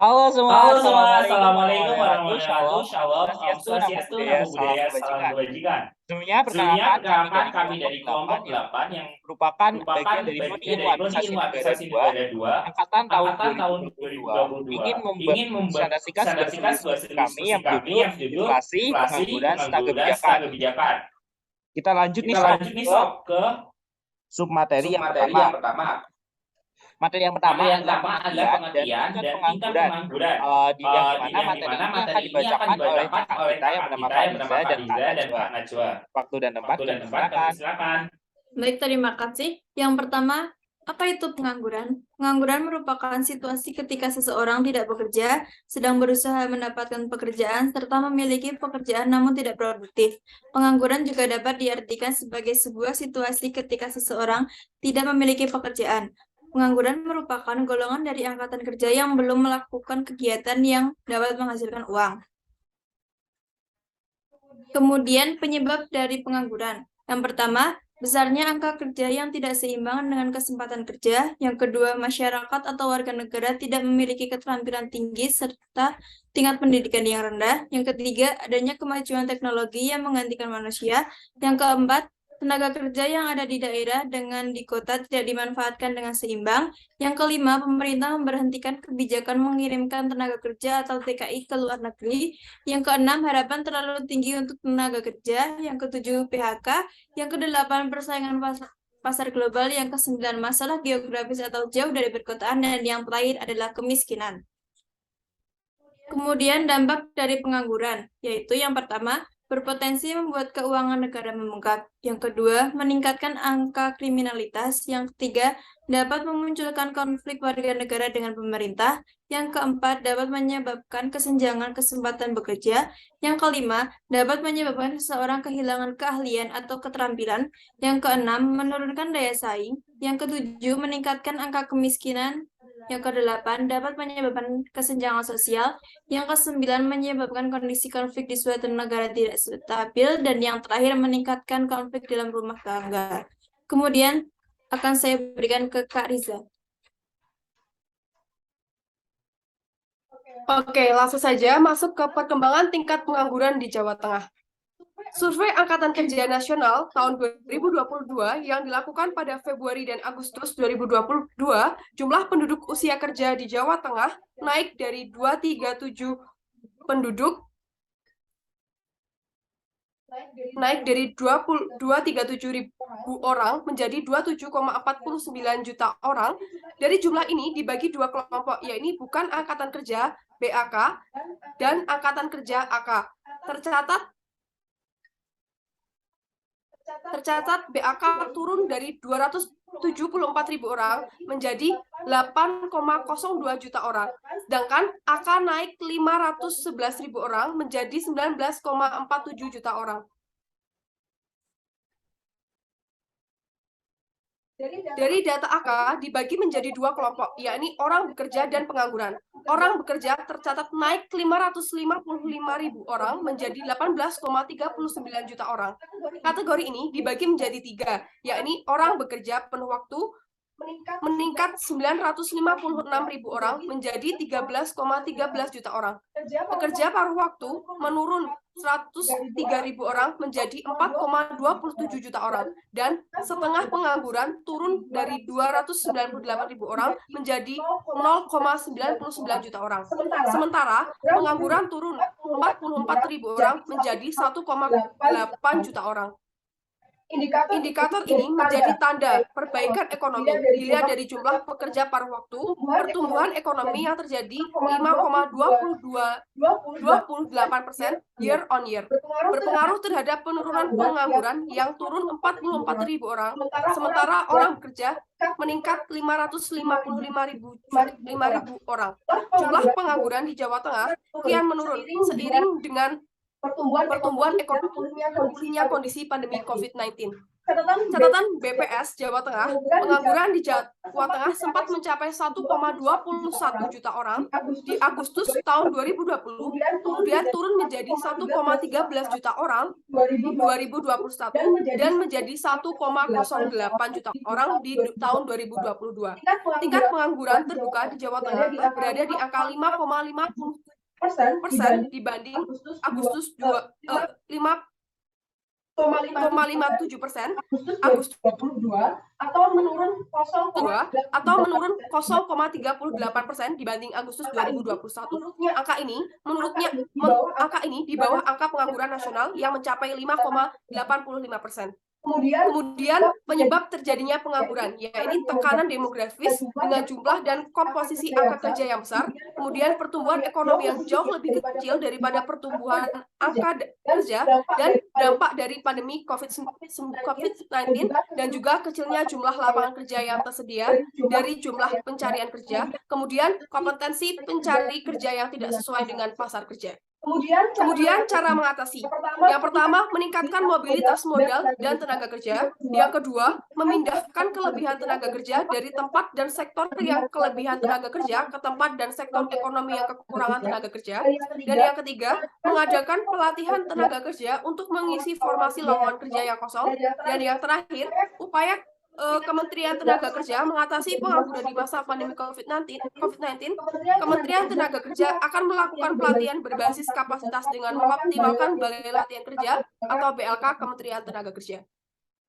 Halo semua, Halo semua, Assalamualaikum Assalamualaikum warahmatullahi wabarakatuh. warahmatullahi wabarakatuh. Shalom, Om Shalom, Om Swastiastu, Namo Swastiastu, Buddhaya, Namo Salam Buddhaya, salam Kebajikan. kebajikan. Sebelumnya, Sebelumnya, perkenalkan kami perkenalkan dari kami kelompok dari 8 kelompok yang 8 yang merupakan merupakan bagian dari Prodi bagian Ilmu dari Prodi Administrasi Ilmu Negara Administrasi 2, Negara 2, angkatan tahun angkatan tahun 2022, 2022, ingin ingin mempresentasikan sebuah mempresentasikan studi sebuah diskusi kami diskusi yang kami berjudul yang berjudul Inflasi, Inflasi, Pengangguran, Serta Pengangguran, Kebijakan. serta Kebijakan. Kita lanjut nih Kita sob lanjut nih ke sob ke submateri yang submateri pertama. yang pertama. Materi yang pertama Materi yang adalah pertama adalah pengertian dan pengertian tingkat dan tingkat pengangguran. pengangguran. Yang Di mana mana materi ini akan materi ini akan dibacakan oleh dibacakan kakak oleh kita yang kakak bernama kita Kak yang bernama Riza dan Kak Fariza dan Najwa. Kak Najwa. Waktu dan tempat Waktu dan kami tempat kami silakan. silakan. Baik, terima kasih. Yang pertama, apa itu pengangguran? Pengangguran merupakan situasi ketika seseorang tidak bekerja, sedang berusaha mendapatkan pekerjaan, serta memiliki pekerjaan namun tidak produktif. Pengangguran juga dapat diartikan sebagai sebuah situasi ketika seseorang tidak memiliki pekerjaan. Pengangguran merupakan golongan dari angkatan kerja yang belum melakukan kegiatan yang dapat menghasilkan uang. Kemudian penyebab dari pengangguran. Yang pertama, besarnya angka kerja yang tidak seimbang dengan kesempatan kerja. Yang kedua, masyarakat atau warga negara tidak memiliki keterampilan tinggi serta tingkat pendidikan yang rendah. Yang ketiga, adanya kemajuan teknologi yang menggantikan manusia. Yang keempat, tenaga kerja yang ada di daerah dengan di kota tidak dimanfaatkan dengan seimbang. Yang kelima, pemerintah memberhentikan kebijakan mengirimkan tenaga kerja atau TKI ke luar negeri. Yang keenam, harapan terlalu tinggi untuk tenaga kerja. Yang ketujuh, PHK. Yang kedelapan, persaingan pasar global. Yang kesembilan, masalah geografis atau jauh dari perkotaan. Dan yang terakhir adalah kemiskinan. Kemudian dampak dari pengangguran, yaitu yang pertama, berpotensi membuat keuangan negara membengkak. Yang kedua, meningkatkan angka kriminalitas. Yang ketiga, dapat memunculkan konflik warga negara dengan pemerintah. Yang keempat, dapat menyebabkan kesenjangan kesempatan bekerja. Yang kelima, dapat menyebabkan seseorang kehilangan keahlian atau keterampilan. Yang keenam, menurunkan daya saing. Yang ketujuh, meningkatkan angka kemiskinan. Yang kedelapan, dapat menyebabkan kesenjangan sosial. Yang kesembilan, menyebabkan kondisi konflik di suatu negara tidak stabil. Dan yang terakhir, meningkatkan konflik dalam rumah tangga. Kemudian akan saya berikan ke Kak Riza. Oke, langsung saja masuk ke perkembangan tingkat pengangguran di Jawa Tengah. Survei Angkatan Kerja Nasional tahun 2022 yang dilakukan pada Februari dan Agustus 2022, jumlah penduduk usia kerja di Jawa Tengah naik dari 237 penduduk naik dari 237 ribu orang menjadi 27,49 juta orang. Dari jumlah ini dibagi dua kelompok, yaitu bukan angkatan kerja BAK dan angkatan kerja AK. Tercatat BAK turun dari 274 ribu orang menjadi 8,02 juta orang. Sedangkan AK naik 511 ribu orang menjadi 19,47 juta orang. Dari data AK dibagi menjadi dua kelompok, yakni orang bekerja dan pengangguran. Orang bekerja tercatat naik 555 ribu orang menjadi 18,39 juta orang. Kategori ini dibagi menjadi tiga, yakni orang bekerja penuh waktu meningkat 956 ribu orang menjadi 13,13 juta orang. Pekerja paruh waktu menurun 103 ribu orang menjadi 4,27 juta orang. Dan setengah pengangguran turun dari 298 ribu orang menjadi 0,99 juta orang. Sementara pengangguran turun 44 ribu orang menjadi 1,8 juta orang. Indikator ini menjadi tanda perbaikan ekonomi. Dilihat dari jumlah pekerja paruh waktu, pertumbuhan ekonomi yang terjadi 5,28% year on year. Berpengaruh terhadap penurunan pengangguran yang turun 44 ribu orang, sementara orang bekerja meningkat 555 ribu orang. Jumlah pengangguran di Jawa Tengah kian menurun seiring dengan pertumbuhan ekonomi pulihnya kondisi pandemi COVID-19. Catatan BPS Jawa Tengah, pengangguran di Jawa Tengah sempat mencapai 1,21 juta orang di Agustus tahun 2020, kemudian turun menjadi 1,13 juta orang di 2021 dan menjadi 1,08 juta orang di tahun 2022. Tingkat pengangguran terbuka di Jawa Tengah berada di angka 5,50% dibanding Agustus 5,57% Agustus 2022 atau menurun 0,38% dibanding Agustus 2021. Angka ini di bawah angka pengangguran nasional yang mencapai 5,85%. Kemudian penyebab terjadinya pengangguran, yaitu tekanan demografis dengan jumlah dan komposisi angka kerja yang besar, kemudian pertumbuhan ekonomi yang jauh lebih kecil daripada pertumbuhan angka kerja, dan dampak dari pandemi COVID-19, dan juga kecilnya jumlah lapangan kerja yang tersedia dari jumlah pencarian kerja, kemudian kompetensi pencari kerja yang tidak sesuai dengan pasar kerja. Kemudian cara mengatasi. Yang pertama, meningkatkan mobilitas modal dan tenaga kerja. Yang kedua, memindahkan kelebihan tenaga kerja dari tempat dan sektor yang kelebihan tenaga kerja ke tempat dan sektor ekonomi yang kekurangan tenaga kerja. Dan yang ketiga, mengadakan pelatihan tenaga kerja untuk mengisi formasi lowongan kerja yang kosong. Dan yang terakhir, upaya Kementerian Tenaga Kerja mengatasi pengangguran di masa pandemi COVID-19, Kementerian Tenaga Kerja akan melakukan pelatihan berbasis kapasitas dengan mengoptimalkan Balai Latihan Kerja atau BLK Kementerian Tenaga Kerja.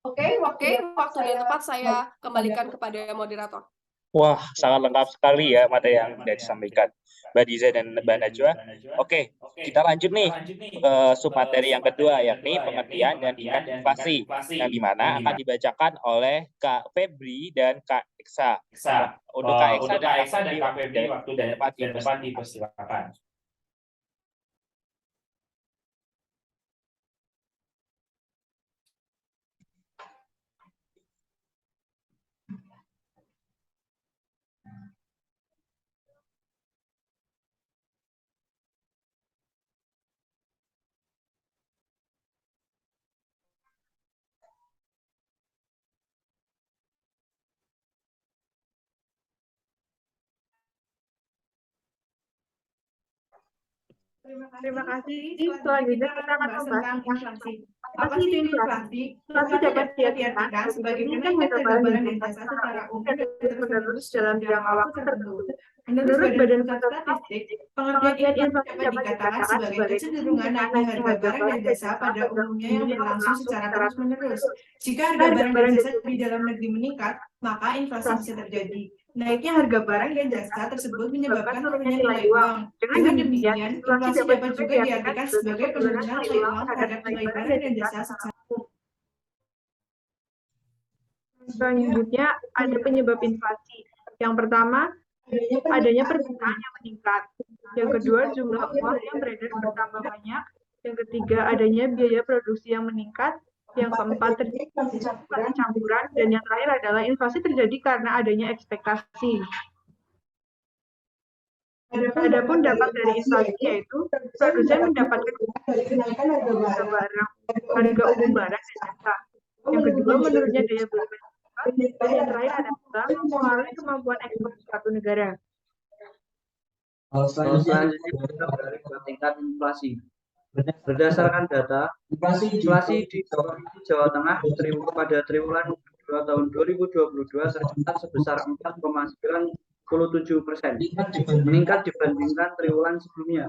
Oke, waktu dan tempat saya kembalikan kepada moderator. Wah, sangat lengkap sekali ya materi yang sudah disampaikan Mbak Diza dan Mbak Najwa. Oke, kita lanjut nih ke submateri yang kedua, yakni pengertian dan tingkat inflasi, yang dimana akan dibacakan oleh Kak Febri dan Kak Eksa. Untuk Kak Eksa dan Kak Febri, waktu dan tempat dipersilakan. Terima kasih. Selanjutnya kita akan membahas tentang inflasi. Apa sih itu inflasi? Inflasi dapat diartikan sebagai kenaikan harga barang dan jasa secara umum dan terus-menerus dalam jangka waktu tertentu. Menurut Badan Pusat Statistik, pengertian inflasi dapat dikatakan sebagai kecenderungan naiknya harga barang dan jasa pada umumnya yang berlangsung secara terus-menerus. Jika harga barang dan jasa di dalam negeri meningkat, maka inflasi bisa terjadi. Naiknya harga barang dan jasa tersebut menyebabkan turunnya nilai uang. Dengan demikian, inflasi dapat juga diartikan sebagai penurunan nilai uang terhadap nilai barang dan jasa secara umum. Selanjutnya ada penyebab inflasi. Yang pertama, adanya permintaan yang meningkat. Yang kedua, jumlah uang yang beredar bertambah banyak. Yang ketiga, adanya biaya produksi yang meningkat. Yang keempat, terjadi campuran. Dan yang terakhir adalah inflasi terjadi karena adanya ekspektasi. Adapun dampak dari inflasi yaitu produsen mendapatkan kenaikan harga barang, harga umum barang dan jasa. Yang kedua, menurunnya daya beli masyarakat. Dan yang terakhir adalah mempengaruhi kemampuan ekspor suatu negara. Selanjutnya dari tingkat inflasi. Berdasarkan data, inflasi di Jawa Tengah pada triwulan 2 tahun 2022 tercatat sebesar 4,97%, meningkat dibandingkan triwulan sebelumnya.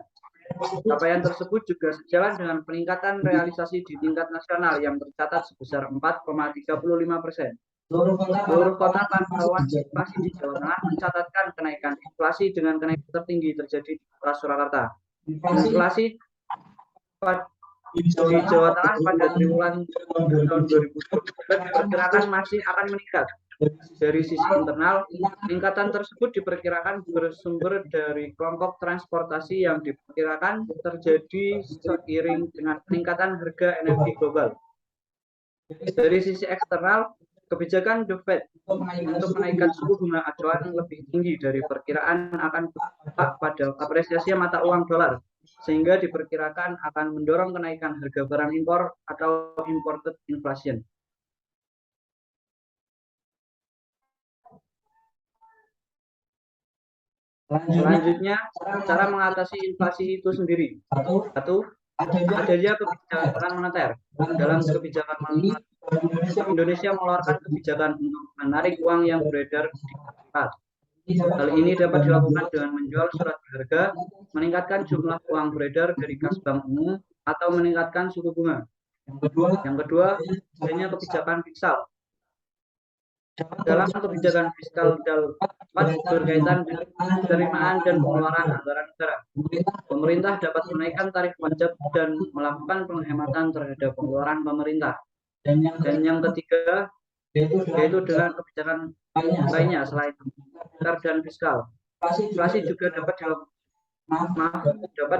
Capaian tersebut juga sejalan dengan peningkatan realisasi di tingkat nasional yang tercatat sebesar 4,35%. Seluruh kota tanpa rawan inflasi di Jawa Tengah mencatatkan kenaikan inflasi dengan kenaikan tertinggi terjadi di Kota Surakarta. Inflasi di Jawa Tengah pada triwulan tahun 2020 diperkirakan masih akan meningkat. Dari sisi internal, peningkatan tersebut diperkirakan bersumber dari kelompok transportasi yang diperkirakan terjadi seiring dengan peningkatan harga energi global. Dari sisi eksternal, kebijakan The Fed untuk menaikkan suku bunga acuan lebih tinggi dari perkiraan akan berdampak pada apresiasi mata uang dolar, sehingga diperkirakan akan mendorong kenaikan harga barang impor atau imported inflation. Selanjutnya, cara mengatasi inflasi itu sendiri. Satu, adanya kebijakan moneter. Dalam kebijakan moneter, Indonesia mengeluarkan kebijakan untuk menarik uang yang beredar di masyarakat. Hal ini dapat dilakukan dengan menjual surat berharga, meningkatkan jumlah uang beredar dari kas bank umum, atau meningkatkan suku bunga. Yang kedua, adanya kebijakan fiskal. Dalam kebijakan fiskal dapat berkaitan dengan penerimaan dan pengeluaran anggaran negara. Pemerintah dapat menaikkan tarif pajak dan melakukan penghematan terhadap pengeluaran pemerintah. Dan yang ketiga, yaitu dengan kebijakan lainnya selain moneter dan fiskal. Inflasi juga dapat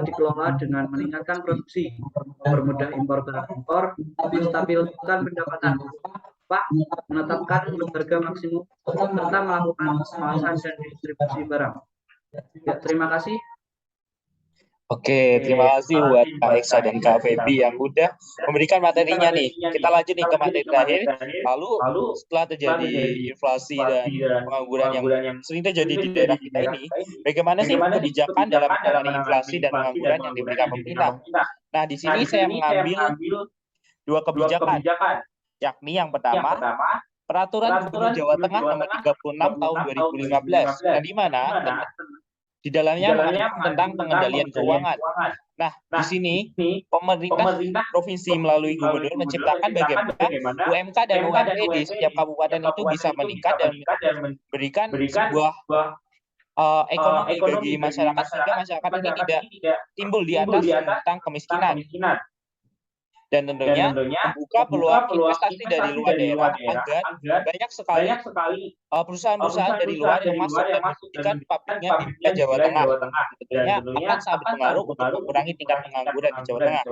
dikelola dengan meningkatkan produksi, mempermudah impor barang impor, menstabilkan pendapatan upah, menetapkan harga maksimum, serta melakukan pengawasan dan distribusi barang. Ya, terima kasih. Oke, terima kasih buat Kak Eksa dan Kak Feby yang udah memberikan materinya nih. Kita lanjut nih ke materi terakhir. Lalu setelah terjadi inflasi dan pengangguran yang sering terjadi di daerah kita ini, bagaimana sih kebijakan dalam menangani inflasi dan pengangguran yang diberikan pemerintah? Nah, di sini saya mengambil dua kebijakan, yakni yang pertama, Peraturan Gubernur Jawa Tengah Nomor 36 Tahun 2015, yang di mana di dalamnya mengatur tentang pengendalian keuangan. Nah, di sini pemerintah provinsi melalui gubernur menciptakan bagaimana UMK dan UMP di setiap kabupaten itu bisa meningkat dan memberikan sebuah ekonomi bagi masyarakat sehingga masyarakat ini tidak timbul di atas tentang kemiskinan. Dan tentunya membuka peluang investasi dari luar daerah agar banyak sekali perusahaan-perusahaan dari luar yang masuk dan mendirikan pabriknya di Jawa Tengah. Tentunya akan sangat berpengaruh untuk mengurangi tingkat pengangguran di Jawa Tengah.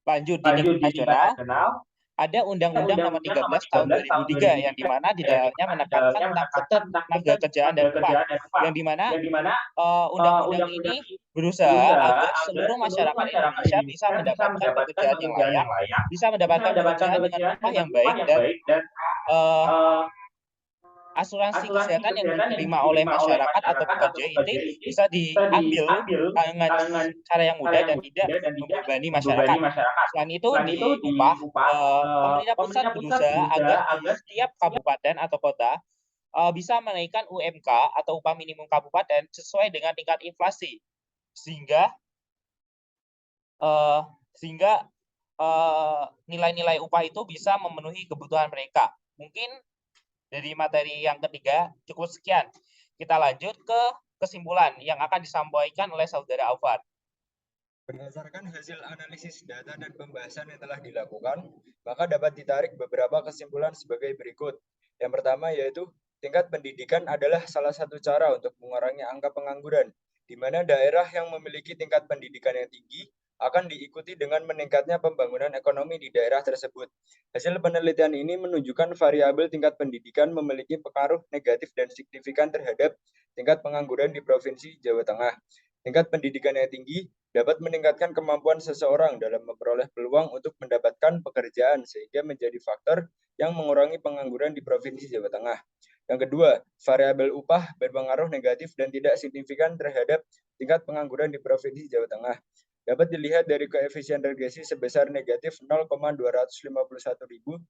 Lanjut di tingkat nasional, ada Undang-Undang Nomor 13 Tahun 2003 yang dimana di dalamnya menekankan tentang ketenaga kerjaan dan upah, yang dimana undang-undang ini berusaha agar seluruh masyarakat Indonesia bisa mendapatkan pekerjaan yang layak, bisa mendapatkan pekerjaan dengan upah yang baik dan asuransi kesehatan yang diterima oleh masyarakat atau pekerja itu bisa diambil dengan cara yang mudah dan tidak membebani masyarakat. Selain itu di upah, pemerintah pusat berusaha agar di setiap kabupaten atau kota bisa menaikkan UMK atau upah minimum kabupaten sesuai dengan tingkat inflasi, sehingga nilai-nilai upah itu bisa memenuhi kebutuhan mereka. Mungkin dari materi yang ketiga cukup sekian. Kita lanjut ke kesimpulan yang akan disampaikan oleh Saudara Alfar. Berdasarkan hasil analisis data dan pembahasan yang telah dilakukan, maka dapat ditarik beberapa kesimpulan sebagai berikut. Yang pertama yaitu tingkat pendidikan adalah salah satu cara untuk mengurangi angka pengangguran, di mana daerah yang memiliki tingkat pendidikan yang tinggi akan diikuti dengan meningkatnya pembangunan ekonomi di daerah tersebut. Hasil penelitian ini menunjukkan variabel tingkat pendidikan memiliki pengaruh negatif dan signifikan terhadap tingkat pengangguran di Provinsi Jawa Tengah. Tingkat pendidikan yang tinggi dapat meningkatkan kemampuan seseorang dalam memperoleh peluang untuk mendapatkan pekerjaan sehingga menjadi faktor yang mengurangi pengangguran di Provinsi Jawa Tengah. Yang kedua, variabel upah berpengaruh negatif dan tidak signifikan terhadap tingkat pengangguran di Provinsi Jawa Tengah. Dapat dilihat dari koefisien regresi sebesar negatif 0,251.122.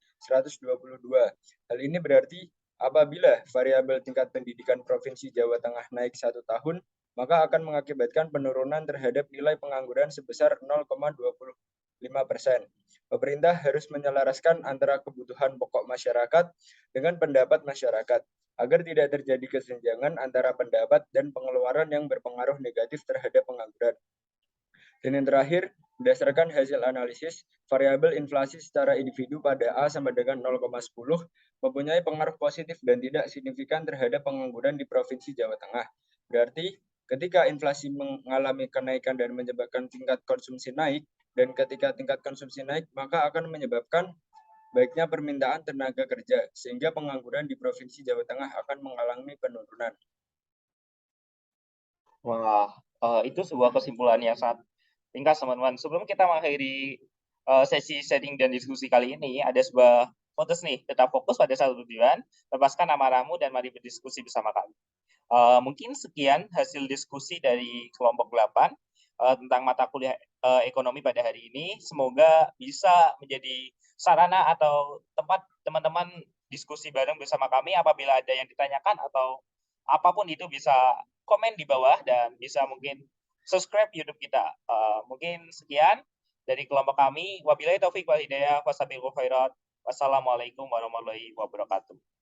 Hal ini berarti apabila variabel tingkat pendidikan Provinsi Jawa Tengah naik 1 tahun, maka akan mengakibatkan penurunan terhadap nilai pengangguran sebesar 0,25%. Pemerintah harus menyelaraskan antara kebutuhan pokok masyarakat dengan pendapat masyarakat, agar tidak terjadi kesenjangan antara pendapat dan pengeluaran yang berpengaruh negatif terhadap pengangguran. Dan yang terakhir, berdasarkan hasil analisis, variabel inflasi secara individu pada A sama dengan 0,10 mempunyai pengaruh positif dan tidak signifikan terhadap pengangguran di Provinsi Jawa Tengah. Berarti, ketika inflasi mengalami kenaikan dan menyebabkan tingkat konsumsi naik, dan ketika tingkat konsumsi naik, maka akan menyebabkan baiknya permintaan tenaga kerja, sehingga pengangguran di Provinsi Jawa Tengah akan mengalami penurunan. Wah, itu sebuah kesimpulan yang sangat ringkas, teman-teman. Sebelum kita mengakhiri sesi sharing dan diskusi kali ini, ada sebuah quotes nih, tetap fokus pada satu tujuan, lepaskan amarahmu dan mari berdiskusi bersama kami. Mungkin sekian hasil diskusi dari kelompok 8 tentang mata kuliah ekonomi pada hari ini. Semoga bisa menjadi sarana atau tempat teman-teman diskusi bareng bersama kami. Apabila ada yang ditanyakan atau apapun itu, bisa komen di bawah dan bisa mungkin subscribe YouTube kita. Mungkin sekian dari kelompok kami. Wabillahi taufik wal hidayah. Wassalamualaikum warahmatullahi wabarakatuh.